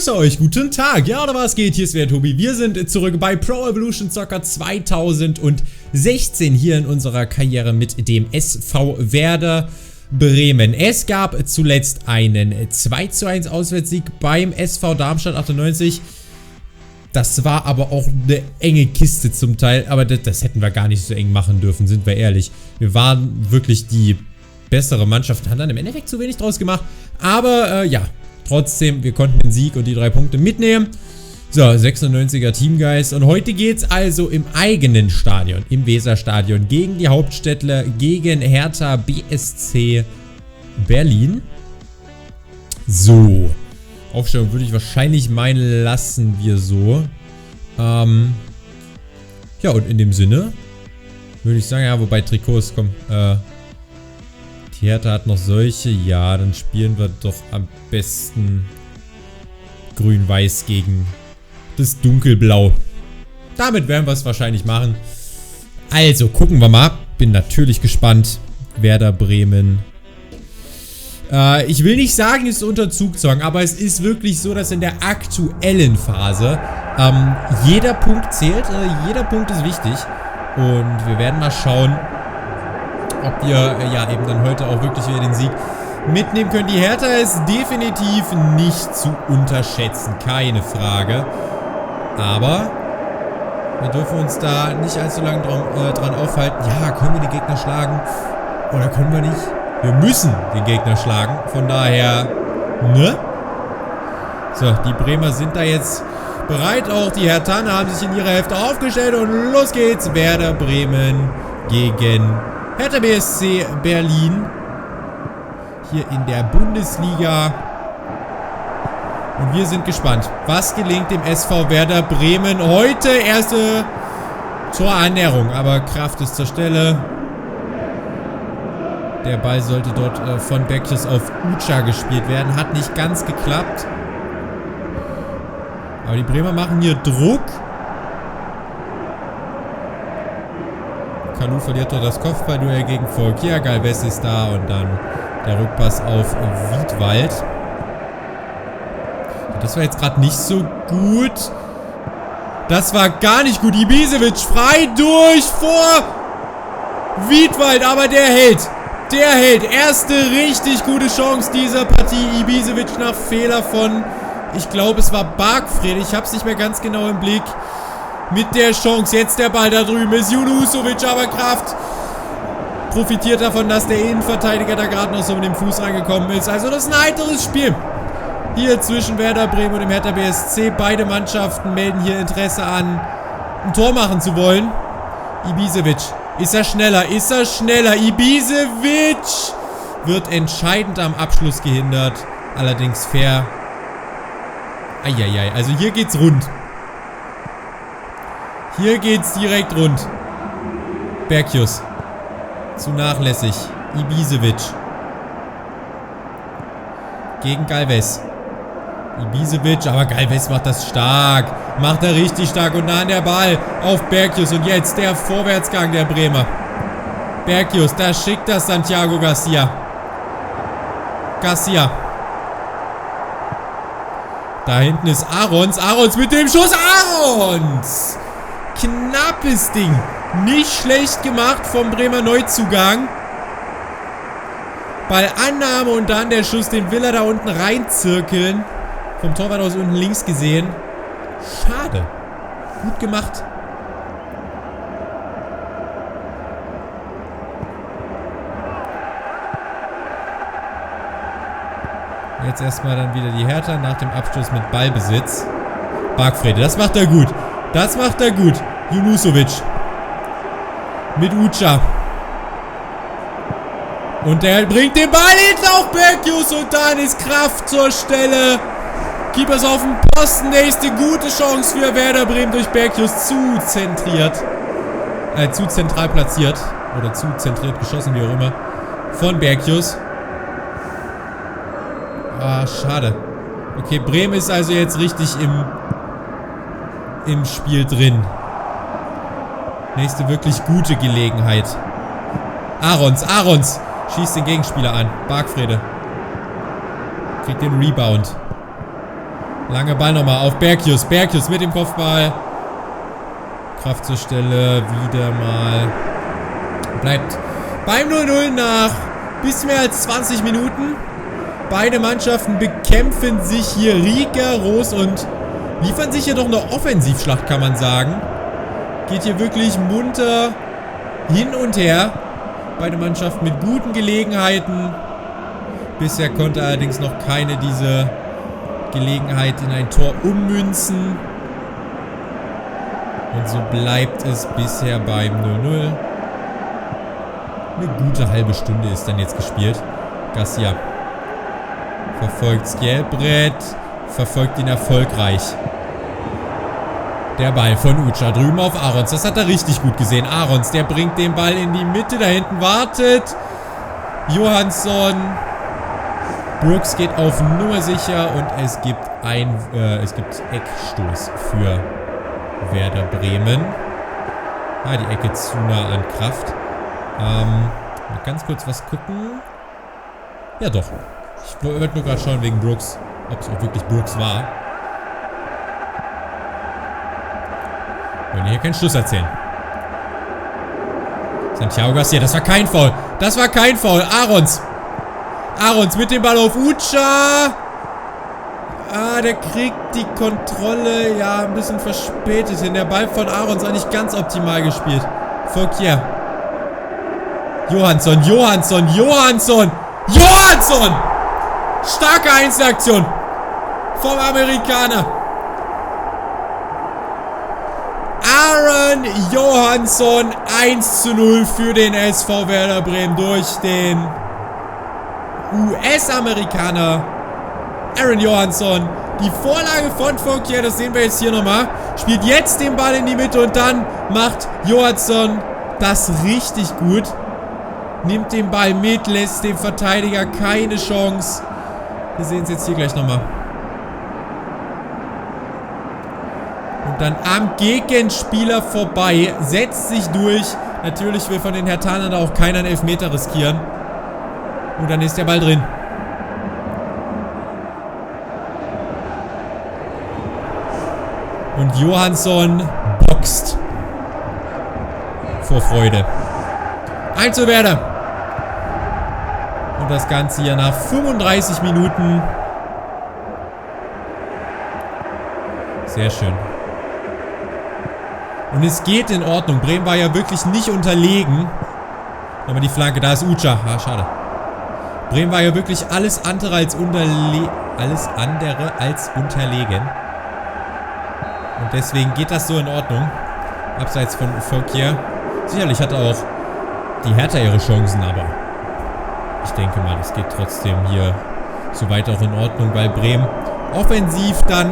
grüße euch, guten Tag, ja oder was geht, hier ist Tobi, wir sind zurück bei Pro Evolution Soccer 2016 hier in unserer Karriere mit dem SV Werder Bremen. Es gab zuletzt einen 2:1 Auswärtssieg beim SV Darmstadt 98. Das war aber auch eine enge Kiste zum Teil, aber das hätten wir gar nicht so eng machen dürfen, sind wir ehrlich. Wir waren wirklich die bessere Mannschaft, haben dann im Endeffekt zu wenig draus gemacht, aber ja. Trotzdem, wir konnten den Sieg und die 3 Punkte mitnehmen. So, 96er Teamgeist. Und heute geht es also im eigenen Stadion, im Weserstadion, gegen die Hauptstädtler, gegen Hertha BSC Berlin. So. Aufstellung würde ich wahrscheinlich meinen, lassen wir so. Ja, und in dem Sinne würde ich sagen, ja, wobei Trikots, komm, die Hertha hat noch solche. Ja, dann spielen wir doch am besten grün-weiß gegen das dunkelblau. Damit werden wir es wahrscheinlich machen. Also, gucken wir mal. Bin natürlich gespannt. Werder Bremen. Ich will nicht sagen, es ist unter Zugzwang, aber es ist wirklich so, dass in der aktuellen Phase jeder Punkt zählt. Jeder Punkt ist wichtig. Und wir werden mal schauen, ob wir ja eben dann heute auch wirklich wieder den Sieg mitnehmen können. Die Hertha ist definitiv nicht zu unterschätzen, keine Frage. Aber wir dürfen uns da nicht allzu lange dran aufhalten. Ja, können wir den Gegner schlagen oder können wir nicht? Wir müssen den Gegner schlagen, von daher, ne? So, die Bremer sind da jetzt bereit. Auch die Herthaner haben sich in ihrer Hälfte aufgestellt und los geht's. Werder Bremen gegen Hertha BSC Berlin. Hier in der Bundesliga. Und wir sind gespannt. Was gelingt dem SV Werder Bremen heute? Erste Torannäherung. Aber Kraft ist zur Stelle. Der Ball sollte dort von Beckjes auf Ucha gespielt werden. Hat nicht ganz geklappt. Aber die Bremer machen hier Druck. Kalu verliert dort das Kopfballduell gegen Volk. Ja, Galvez ist da und dann der Rückpass auf Wiedwald. Das war jetzt gerade nicht so gut. Das war gar nicht gut. Ibisevic frei durch vor Wiedwald, aber der hält. Der hält. Erste richtig gute Chance dieser Partie. Ibisevic nach Fehler von, ich glaube es war Bargfred. Ich habe es nicht mehr ganz genau im Blick. Mit der Chance, jetzt der Ball da drüben ist Junusovic, aber Kraft profitiert davon, dass der Innenverteidiger da gerade noch so mit dem Fuß reingekommen ist. Also das ist ein heiteres Spiel. Hier zwischen Werder Bremen und dem Hertha BSC. Beide Mannschaften melden hier Interesse an, ein Tor machen zu wollen. Ibisevic, ist er schneller? Ist er schneller? Ibisevic wird entscheidend am Abschluss gehindert. Allerdings fair. Eieiei, also hier geht's rund. Hier geht's direkt rund. Berkjus. Zu nachlässig. Ibisevic. Gegen Galvez. Ibisevic, aber Galvez macht das stark. Macht er richtig stark und nah an der Ball auf Berkjus. Und jetzt der Vorwärtsgang der Bremer. Berkjus, da schickt das Santiago Garcia. Da hinten ist Aarons. Aarons mit dem Schuss. Aarons! Knappes Ding. Nicht schlecht gemacht vom Bremer Neuzugang. Ballannahme und dann der Schuss, den will er da unten reinzirkeln. Vom Torwart aus unten links gesehen. Schade. Gut gemacht. Jetzt erstmal dann wieder die Hertha nach dem Abschluss mit Ballbesitz. Bargfrede, das macht er gut. Das macht er gut. Junusovic. Mit Ucha. Und der bringt den Ball hinten auf Berkjus. Und dann ist Kraft zur Stelle. Keeper ist auf dem Posten. Nächste gute Chance für Werder Bremen durch Berkjus. Zu zentriert. Zu zentral platziert. Oder zu zentriert geschossen, wie auch immer. Von Berkjus. Ah, schade. Okay, Bremen ist also jetzt richtig im Spiel drin. Nächste wirklich gute Gelegenheit. Aarons schießt den Gegenspieler an. Bargfrede kriegt den Rebound. Lange Ball nochmal auf Berkius. Berkius mit dem Kopfball. Kraft zur Stelle. Wieder mal. Bleibt beim 0-0 nach bisschen mehr als 20 Minuten. Beide Mannschaften bekämpfen sich hier rigoros und liefern sich hier doch eine Offensivschlacht, kann man sagen. Geht hier wirklich munter hin und her. Beide Mannschaften mit guten Gelegenheiten. Bisher konnte allerdings noch keine diese Gelegenheit in ein Tor ummünzen. Und so bleibt es bisher beim 0-0. Eine gute halbe Stunde ist dann jetzt gespielt. Garcia verfolgt Skjelbrett. Verfolgt ihn erfolgreich. Der Ball von Ucha drüben auf Arons. Das hat er richtig gut gesehen. Arons, der bringt den Ball in die Mitte. Da hinten wartet Johansson. Brooks geht auf Nummer sicher und es gibt Eckstoß für Werder Bremen. Ah, die Ecke zu nah an Kraft. Mal ganz kurz was gucken. Ja doch. Ich wollte nur gerade schauen wegen Brooks, ob es auch wirklich Brooks war. Wir wollen hier keinen Schluss erzählen. Santiago Garcia, das war kein Foul. Das war kein Foul. Arons. Arons mit dem Ball auf Ucha. Ah, der kriegt die Kontrolle. Ja, ein bisschen verspätet hin. Der Ball von Arons war nicht ganz optimal gespielt. Fouquier. Johansson, Johansson, Johansson. Johansson! Starke Einzelaktion vom Amerikaner. Aaron Johansson 1:0 für den SV Werder Bremen durch den US-Amerikaner Aaron Johansson. Die Vorlage von Fouquier, das sehen wir jetzt hier nochmal. Spielt jetzt den Ball in die Mitte und dann macht Johansson das richtig gut. Nimmt den Ball mit, lässt dem Verteidiger keine Chance. Wir sehen es jetzt hier gleich nochmal. Und dann am Gegenspieler vorbei, setzt sich durch. Natürlich will von den Herthanern da auch keiner einen Elfmeter riskieren. Und dann ist der Ball drin. Und Johansson boxt vor Freude. 1:0 Werder. Und das Ganze hier nach 35 Minuten. Sehr schön. Und es geht in Ordnung. Bremen war ja wirklich nicht unterlegen. Aber die Flanke, da ist Ucha. Ah, schade. Bremen war ja wirklich alles andere als unterlegen. Und deswegen geht das so in Ordnung. Abseits von Fouquier. Sicherlich hat auch die Hertha ihre Chancen, aber ich denke mal, es geht trotzdem hier soweit auch in Ordnung, weil Bremen offensiv dann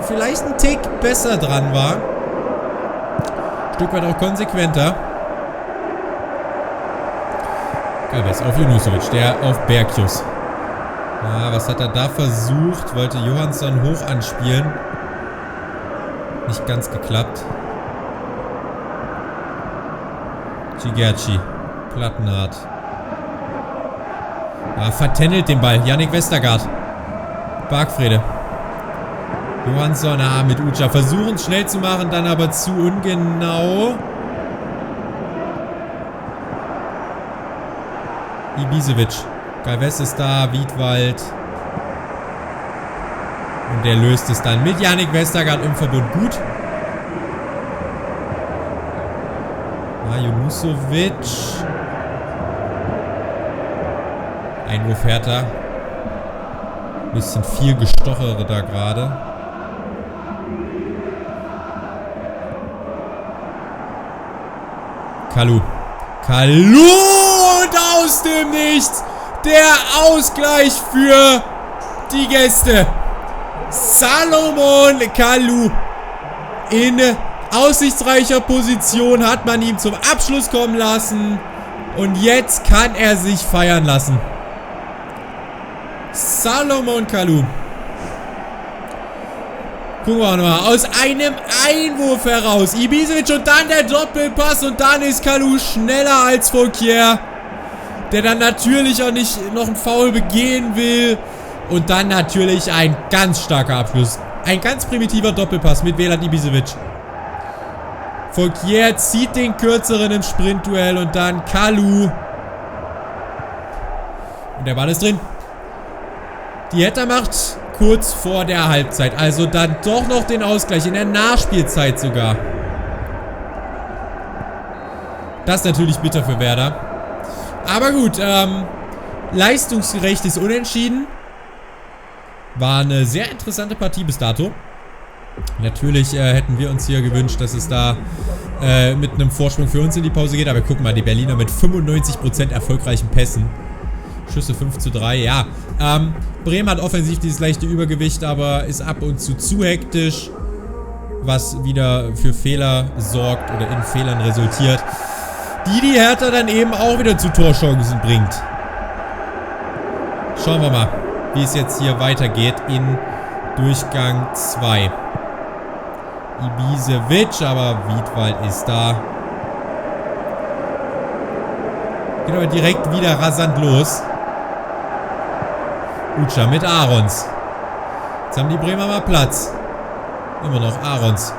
vielleicht ein Tick besser dran war. Ein Stück weit auch konsequenter. Galvez auf Junusovic, der auf Berkius. Ah, was hat er da versucht? Wollte Johansson hoch anspielen. Nicht ganz geklappt. Cigerci. Plattenhardt. Ah, vertändelt den Ball. Yannick Westergaard. Bargfrede. Johansson, mit Ucha. Versuchen es schnell zu machen, dann aber zu ungenau. Ibisevic. Galvez ist da. Wiedwald. Und der löst es dann mit Yannick Westergaard im Verbund gut. Junusovic. Einwurf Hertha. Bisschen viel Gestochere da gerade. Kalu. Kalu und aus dem Nichts der Ausgleich für die Gäste. Salomon Kalu in aussichtsreicher Position hat man ihn zum Abschluss kommen lassen. Und jetzt kann er sich feiern lassen. Salomon Kalu. Gucken wir nochmal. Aus einem Einwurf heraus. Ibisevic und dann der Doppelpass. Und dann ist Kalu schneller als Fouquier. Der dann natürlich auch nicht noch einen Foul begehen will. Und dann natürlich ein ganz starker Abschluss. Ein ganz primitiver Doppelpass mit Werder Ibisevic. Kehrt zieht den kürzeren im Sprintduell und dann Kalu. Und der Ball ist drin. Die Hertha macht kurz vor der Halbzeit. Also dann doch noch den Ausgleich in der Nachspielzeit sogar. Das ist natürlich bitter für Werder. Aber gut, leistungsgerechtes Unentschieden. War eine sehr interessante Partie bis dato. Natürlich hätten wir uns hier gewünscht, dass es da mit einem Vorsprung für uns in die Pause geht. Aber guck mal, die Berliner mit 95% erfolgreichen Pässen. Schüsse 5:3, ja. Bremen hat offensiv dieses leichte Übergewicht, aber ist ab und zu hektisch. Was wieder für Fehler sorgt oder in Fehlern resultiert. Die Hertha dann eben auch wieder zu Torchancen bringt. Schauen wir mal, wie es jetzt hier weitergeht in Durchgang 2. Ibisevic, aber Wiedwald ist da. Geht aber direkt wieder rasant los. Ucha mit Aarons. Jetzt haben die Bremer mal Platz. Immer noch Aarons.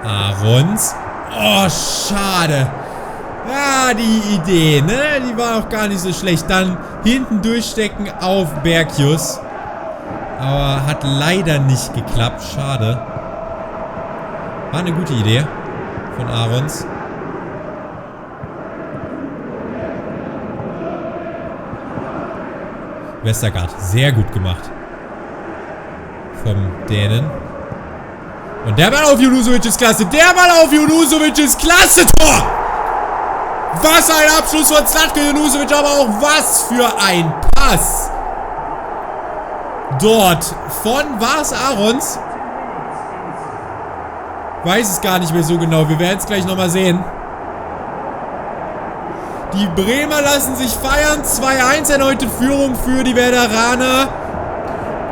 Aarons. Oh, schade. Ja, die Idee, ne? Die war auch gar nicht so schlecht. Dann hinten durchstecken auf Bergius. Aber hat leider nicht geklappt. Schade. War eine gute Idee von Aarons. Westergaard. Sehr gut gemacht. Vom Dänen. Und der Ball auf Junusovic ist klasse. Tor! Was ein Abschluss von Zlatko Junusovic, aber auch was für ein Pass. Dort von, war es Aarons? Weiß es gar nicht mehr so genau. Wir werden es gleich nochmal sehen. Die Bremer lassen sich feiern. 2:1 erneute Führung für die Werderaner.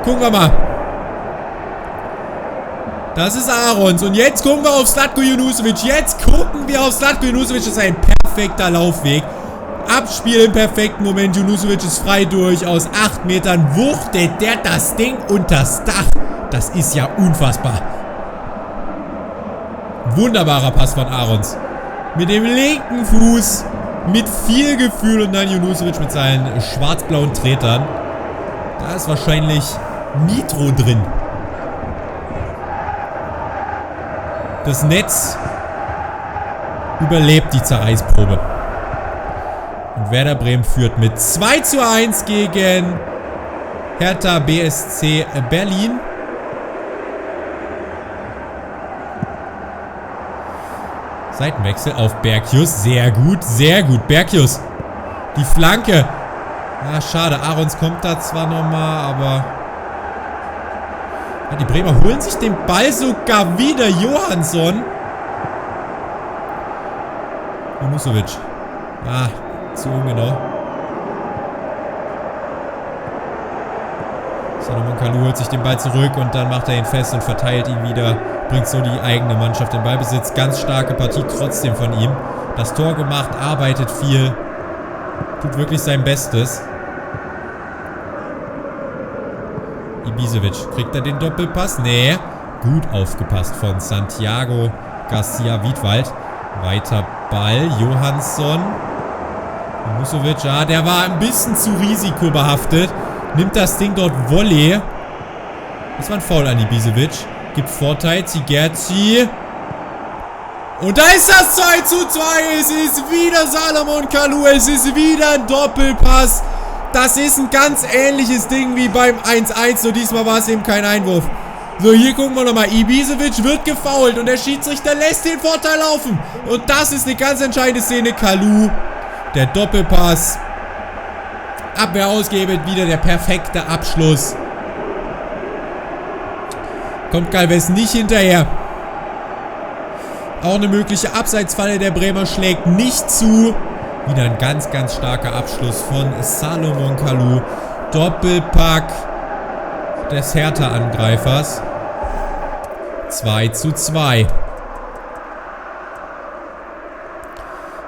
Gucken wir mal. Das ist Aarons. Und jetzt gucken wir auf Zlatko Junusovic. Das ist ein perfekter Laufweg. Abspiel im perfekten Moment. Junusovic ist frei durch. Aus 8 Metern wuchtet der das Ding unters Dach. Das ist ja unfassbar. Wunderbarer Pass von Aarons. Mit dem linken Fuß. Mit viel Gefühl. Und dann Junusovic mit seinen schwarz-blauen Tretern. Da ist wahrscheinlich Nitro drin. Das Netz überlebt die Zerreißprobe. Und Werder Bremen führt mit 2:1 gegen Hertha BSC Berlin. Seitenwechsel auf Bergius. Sehr gut, sehr gut. Bergius. Die Flanke. Ah, schade. Aarons kommt da zwar nochmal, aber... Ja, die Bremer holen sich den Ball sogar wieder. Johansson. Junusovic. Ah, zu ungenau. Salomon Kalou holt sich den Ball zurück und dann macht er ihn fest und verteilt ihn wieder. Bringt so die eigene Mannschaft in Ballbesitz. Ganz starke Partie trotzdem von ihm. Das Tor gemacht, arbeitet viel. Tut wirklich sein Bestes. Ibisevic. Kriegt er den Doppelpass? Nee. Gut aufgepasst von Santiago Garcia Wiedwald. Weiter Ball. Johansson. Musovic. Ah, der war ein bisschen zu risikobehaftet. Nimmt das Ding dort Volley. Das war ein Foul an Ibisevic. Gibt Vorteil. Zigerci. Und da ist das 2:2. Es ist wieder Salomon Kalou. Es ist wieder ein Doppelpass. Das ist ein ganz ähnliches Ding wie beim 1:1. Nur diesmal war es eben kein Einwurf. So, hier gucken wir nochmal. Ibisevic wird gefoult und der Schiedsrichter lässt den Vorteil laufen. Und das ist eine ganz entscheidende Szene. Kalou. Der Doppelpass. Abwehr ausgehebelt. Wieder der perfekte Abschluss. Kommt Galvez nicht hinterher. Auch eine mögliche Abseitsfalle der Bremer schlägt nicht zu. Wieder ein ganz, ganz starker Abschluss von Salomon Kalou. Doppelpack des Hertha-Angreifers. 2:2.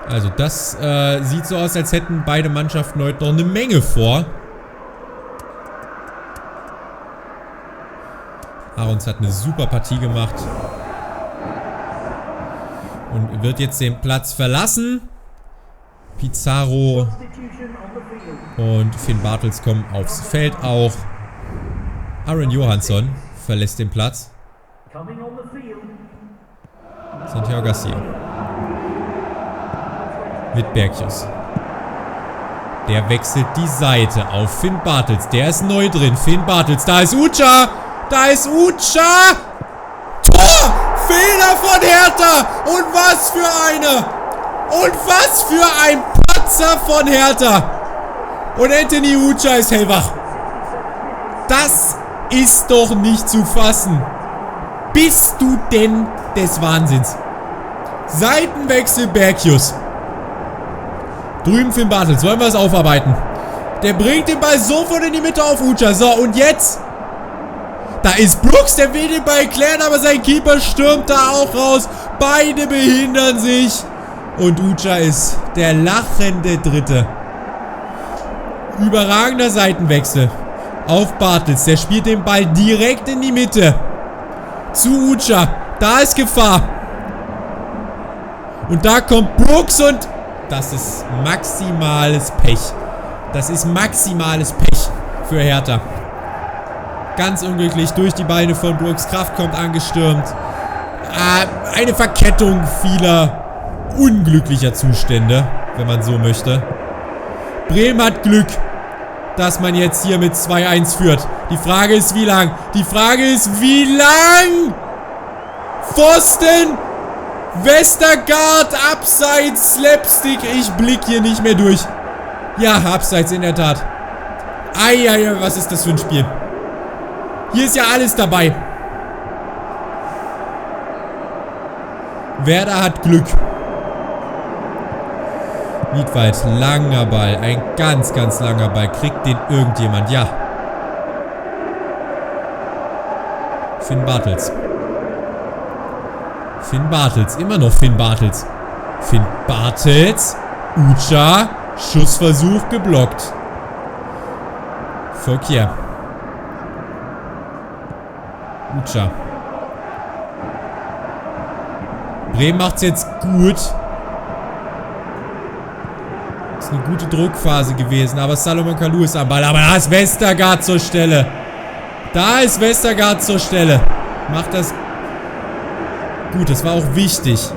Also das sieht so aus, als hätten beide Mannschaften heute noch eine Menge vor. Browns hat eine super Partie gemacht. Und wird jetzt den Platz verlassen. Pizarro und Finn Bartels kommen aufs Feld auch. Aaron Johansson verlässt den Platz. Santiago Garcia. Mit Berghius. Der wechselt die Seite auf Finn Bartels. Der ist neu drin. Finn Bartels. Da ist Ucha. Da ist Ucha. Tor! Fehler von Hertha. Und was für eine. Und was für ein Patzer von Hertha. Und Anthony Ucha ist hellwach. Das ist doch nicht zu fassen. Bist du denn des Wahnsinns? Seitenwechsel Berghius. Drüben Finn Bartels. Wollen wir es aufarbeiten? Der bringt den Ball sofort in die Mitte auf Ucha. So, und jetzt? Da ist Brooks. Der will den Ball klären, aber sein Keeper stürmt da auch raus. Beide behindern sich. Und Ucha ist der lachende Dritte. Überragender Seitenwechsel. Auf Bartels. Der spielt den Ball direkt in die Mitte. Zu Ucha. Da ist Gefahr. Und da kommt Brooks und das ist maximales Pech. Das ist maximales Pech für Hertha. Ganz unglücklich durch die Beine von Brooks. Kraft kommt angestürmt. Eine Verkettung vieler unglücklicher Zustände, wenn man so möchte. Bremen hat Glück, dass man jetzt hier mit 2-1 führt. Die Frage ist, wie lang? Die Frage ist, wie lang? Pfosten! Westergaard, Abseits, Slapstick. Ich blick hier nicht mehr durch. Ja, Abseits in der Tat. Eieiei, was ist das für ein Spiel? Hier ist ja alles dabei. Werder hat Glück. Niedwald, langer Ball. Ein ganz, ganz langer Ball. Kriegt den irgendjemand? Ja. Finn Bartels. Finn Bartels. Immer noch Finn Bartels. Finn Bartels. Ucha. Schussversuch geblockt. Verkehr. Ucha. Bremen macht's jetzt gut. Ist eine gute Druckphase gewesen, aber Salomon Kalou ist am Ball. Aber da ist Westergaard zur Stelle. Da ist Westergaard zur Stelle. Macht das gut, das war auch wichtig.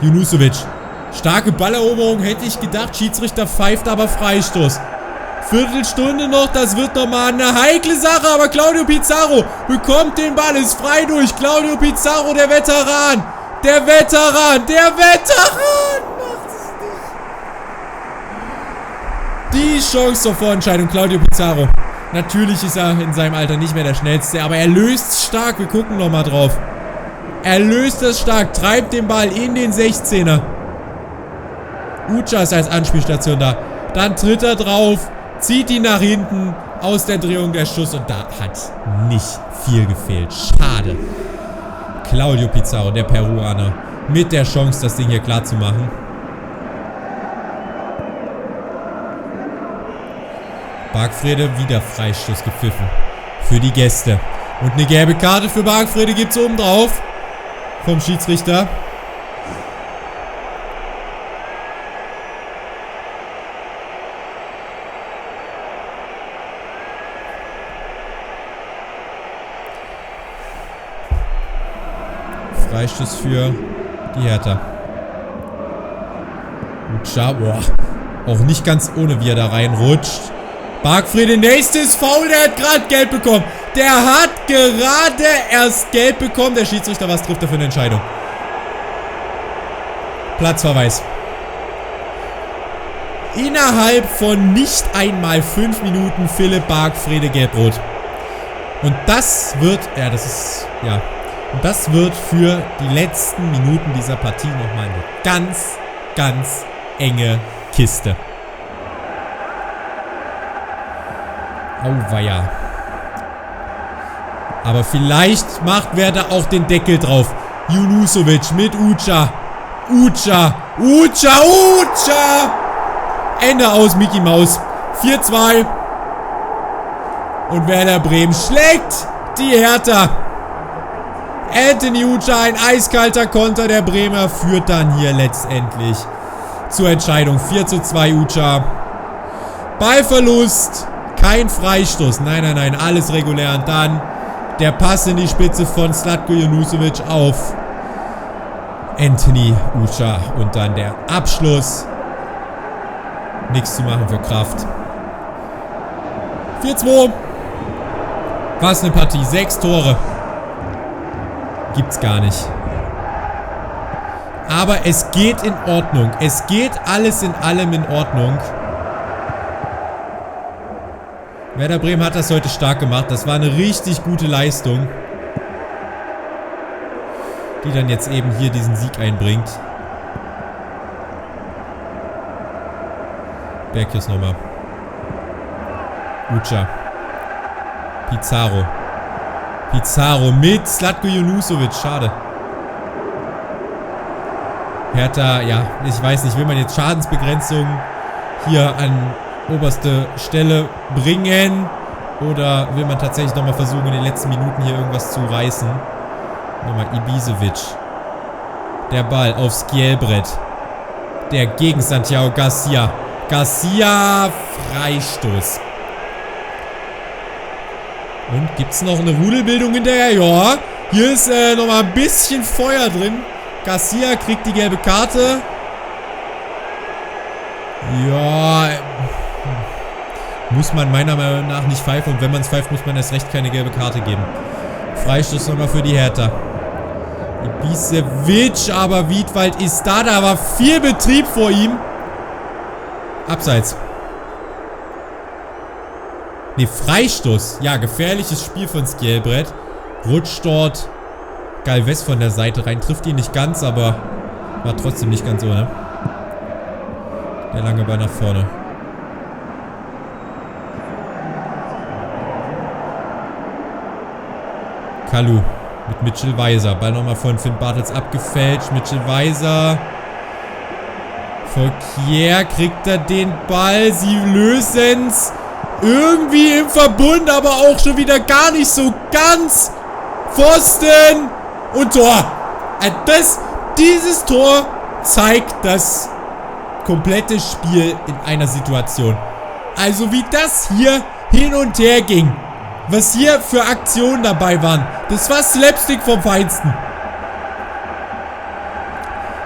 Junusovic. Starke Balleroberung, hätte ich gedacht. Schiedsrichter pfeift aber Freistoß. Viertelstunde noch, das wird nochmal eine heikle Sache, aber Claudio Pizarro bekommt den Ball, ist frei durch. Claudio Pizarro, der Veteran. Der Veteran, der Veteran macht es nicht. Die Chance zur Vorentscheidung, Claudio Pizarro. Natürlich ist er in seinem Alter nicht mehr der Schnellste, aber er löst es stark. Wir gucken nochmal drauf. Er löst es stark, treibt den Ball in den 16er. Ucha ist als Anspielstation da. Dann tritt er drauf, zieht ihn nach hinten, aus der Drehung der Schuss und da hat nicht viel gefehlt. Schade. Claudio Pizarro, der Peruaner, mit der Chance, das Ding hier klar zu machen. Bargfrede, wieder Freistoß gepfiffen. Für die Gäste. Und eine gelbe Karte für Bargfrede gibt es oben drauf. Vom Schiedsrichter. Freistoß für die Hertha. Ucha, boah. Auch nicht ganz ohne, wie er da reinrutscht. Bargfrede, nächstes Foul. Der hat gerade gelb bekommen. Der hat gerade erst gelb bekommen. Der Schiedsrichter, was trifft er für eine Entscheidung? Platzverweis. Innerhalb von nicht einmal 5 Minuten Philipp Bargfrede gelb-rot. Und das wird, ja, das ist, ja. Und das wird für die letzten Minuten dieser Partie nochmal eine ganz, ganz enge Kiste. Auweia. Aber vielleicht macht Werder auch den Deckel drauf. Junusovic mit Ucha. Ucha. Ucha. Ucha. Ende aus, Mickey Maus. 4-2. Und Werder Bremen schlägt die Hertha Anthony Ucha, ein eiskalter Konter der Bremer, führt dann hier letztendlich zur Entscheidung. 4:2 Ucha. Ballverlust, kein Freistoß. Nein, nein, nein, alles regulär. Und dann der Pass in die Spitze von Zlatko Junusovic auf Anthony Ucha. Und dann der Abschluss. Nichts zu machen für Kraft. 4:2. Was eine Partie. 6 Tore. Gibt's gar nicht. Aber es geht in Ordnung. Es geht alles in allem in Ordnung. Werder Bremen hat das heute stark gemacht. Das war eine richtig gute Leistung. Die dann jetzt eben hier diesen Sieg einbringt. Bergkes nochmal. Ucha. Pizarro. Pizarro mit Zlatko Junusovic. Schade. Hertha, ja, ich weiß nicht, will man jetzt Schadensbegrenzung hier an oberste Stelle bringen? Oder will man tatsächlich nochmal versuchen, in den letzten Minuten hier irgendwas zu reißen? Nochmal Ibisevic. Der Ball aufs Skielbrett. Der gegen Santiago Garcia. Garcia, Freistoß. Und gibt's noch eine Rudelbildung hinterher? Ja. Hier ist nochmal ein bisschen Feuer drin. Garcia kriegt die gelbe Karte. Ja. Muss man meiner Meinung nach nicht pfeifen. Und wenn man es pfeift, muss man erst recht keine gelbe Karte geben. Freistoß nochmal für die Hertha. Ibisevic, aber Wiedwald ist da. Da war viel Betrieb vor ihm. Abseits. Ne, Freistoß. Ja, gefährliches Spiel von Skielbrett. Rutscht dort Galvez von der Seite rein. Trifft ihn nicht ganz, aber war trotzdem nicht ganz so, ne? Der lange Ball nach vorne. Kalu mit Mitchell Weiser. Ball nochmal von Finn Bartels abgefälscht. Mitchell Weiser. Volkier kriegt er den Ball. Sie lösen's. Irgendwie im Verbund, aber auch schon wieder gar nicht so ganz. Pfosten und Tor. Dieses Tor zeigt das komplette Spiel in einer Situation. Also wie das hier hin und her ging. Was hier für Aktionen dabei waren. Das war Slapstick vom Feinsten.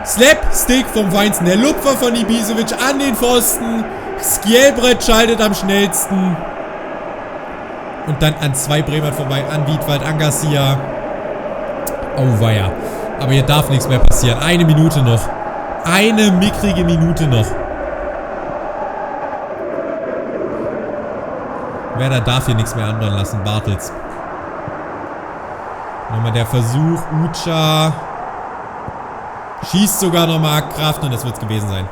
Slapstick vom Feinsten. Der Lupfer von Ibisevic an den Pfosten. Skielbrett schaltet am schnellsten. Und dann an 2 Bremern vorbei. An Wiedwald, an Garcia. Auweia. Aber hier darf nichts mehr passieren. Eine Minute noch. Eine mickrige Minute noch. Werder darf hier nichts mehr anbrennen lassen. Bartels. Nochmal der Versuch. Ucha. Schießt sogar nochmal Kraft. Und das wird es gewesen sein.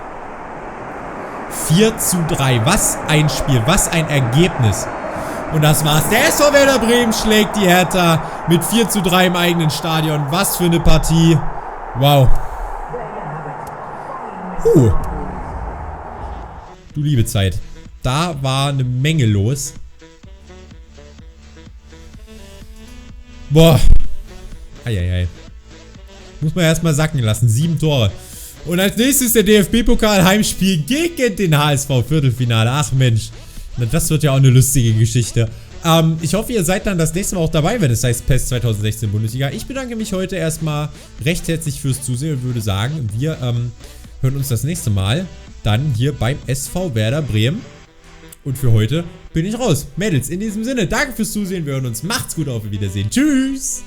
4:3. Was ein Spiel. Was ein Ergebnis. Und das war's. Der SV Werder Bremen schlägt die Hertha mit 4:3 im eigenen Stadion. Was für eine Partie. Wow. Du liebe Zeit. Da war eine Menge los. Boah. Eieiei. Muss man erstmal sacken lassen. 7 Tore. Und als nächstes der DFB-Pokal-Heimspiel gegen den HSV Viertelfinale. Ach Mensch. Das wird ja auch eine lustige Geschichte. Ich hoffe, ihr seid dann das nächste Mal auch dabei, wenn es heißt PES 2016 Bundesliga. Ich bedanke mich heute erstmal recht herzlich fürs Zusehen und würde sagen, wir hören uns das nächste Mal dann hier beim SV Werder Bremen. Und für heute bin ich raus. Mädels, in diesem Sinne, danke fürs Zusehen. Wir hören uns. Macht's gut, auf Wiedersehen. Tschüss.